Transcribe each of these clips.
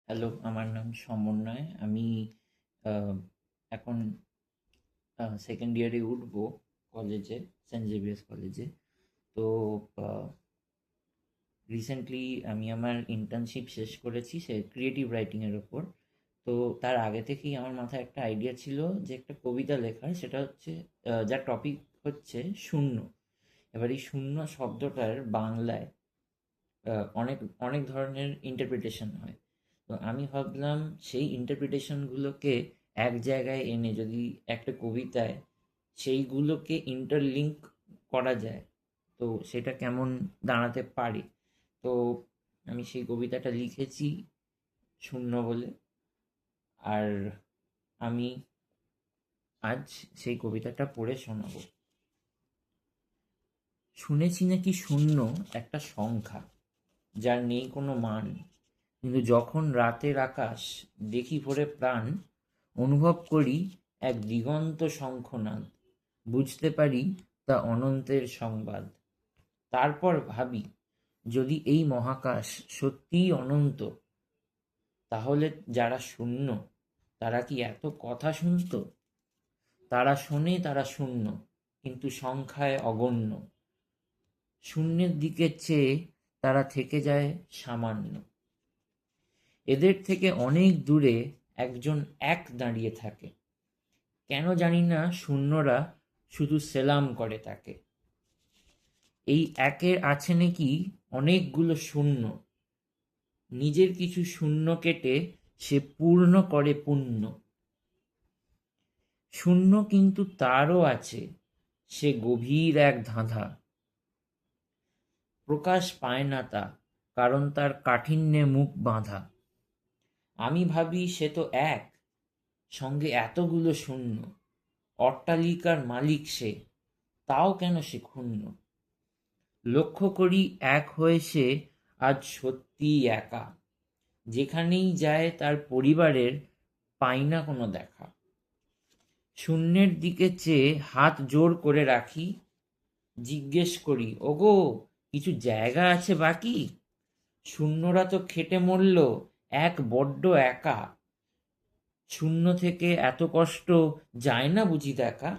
Hello, আমার নাম সমন্বয়। আমি আহ, এখন সেকেন্ড ইয়ারে উঠবো কলেজে, সেন্ট জেভিয়ার্স কলেজে। তো রিসেন্টলি আমি আমার ইন্টার্নশিপ শেষ করেছি সে ক্রিয়েটিভ রাইটিংয়ের ওপর। তো তার আগে থেকেই আমার মাথায় একটা আইডিয়া ছিল যে একটা কবিতা লেখার, সেটা হচ্ছে যার টপিক হচ্ছে শূন্য। এবার এই শূন্য শব্দটার বাংলায় অনেক অনেক ধরনের ইন্টারপ্রিটেশন হয়। তো আমি ভাবলাম সেই ইন্টারপ্রিটেশনগুলোকে এক জায়গায় এনে যদি একটা কবিতায় সেইগুলোকে ইন্টারলিঙ্ক করা যায়, তো সেটা কেমন দাঁড়াতে পারে। তো আমি সেই কবিতাটা লিখেছি শূন্য বলে। আর আমি আজ সেই কবিতাটা পড়ে শোনাবো। শুনেছি নাকি শূন্য একটা সংখ্যা, যার নেই কোনো মান, কিন্তু যখন রাতের আকাশ দেখি ভরে প্রাণ, অনুভব করি এক দিগন্ত শঙ্খনাদ, বুঝতে পারি তা অনন্তের সংবাদ। তারপর ভাবি, যদি এই মহাকাশ সত্যিই অনন্ত, তাহলে যারা শূন্য তারা কি এত কথা শুনতো? তারা শোনে, তারা শূন্য, কিন্তু সংখ্যায় অগণ্য। শূন্যের দিকে চেয়ে তারা থেকে যায় সামান্য। এদের থেকে অনেক দূরে একজন এক দাঁড়িয়ে থাকে। কেন জানি না শূন্যরা শুধু সেলাম করে তাকে। এই একের আছে নাকি অনেকগুলো শূন্য, নিজের কিছু শূন্য কেটে সে পূর্ণ করে পুণ্য। শূন্য কিন্তু তারও আছে সে গভীর এক ধাঁধা, প্রকাশ পায় না তা, কারণ তার কাঠিন্যে মুখ বাঁধা। আমি ভাবি সে তো এক, সঙ্গে এতগুলো শূন্য, অট্টালিকার মালিক সে, তাও কেন সে ক্ষুণ্ণ। লক্ষ্য করি এক হয়ে সে আজ সত্যিই একা, যেখানেই যায় তার পরিবারের পাই না কোনো দেখা। শূন্যের দিকে চেয়ে হাত জোর করে রাখি, জিজ্ঞেস করি, ওগো কিছু জায়গা আছে বাকি? শূন্যরা তো খেটে মরল এক বড্ড একা, শূন্য থেকে এত কষ্ট যায় না বুঝি দেখা।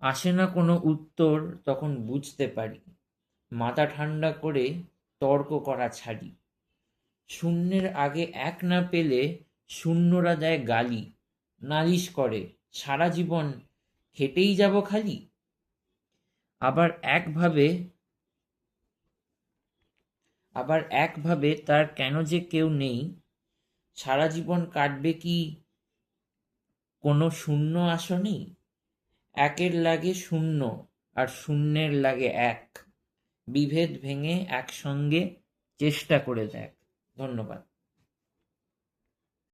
আসে না কোনো উত্তর, তখন বুঝতে পারি মাথা ঠান্ডা করে তর্ক করা ছাড়ি। শূন্যের আগে এক না পেলে শূন্যরা দেয় গালি, নালিশ করে সারা জীবন হেঁটেই যাব খালি। আবার একভাবে আবার একভাবে তার কেন যে কেউ নেই, সারা জীবন কাটবে কি কোনো শূন্য আসনেই। একের লাগে শূন্য আর শূন্যের লাগে এক, বিভেদ ভেঙে একসঙ্গে চেষ্টা করে দেখ। ধন্যবাদ।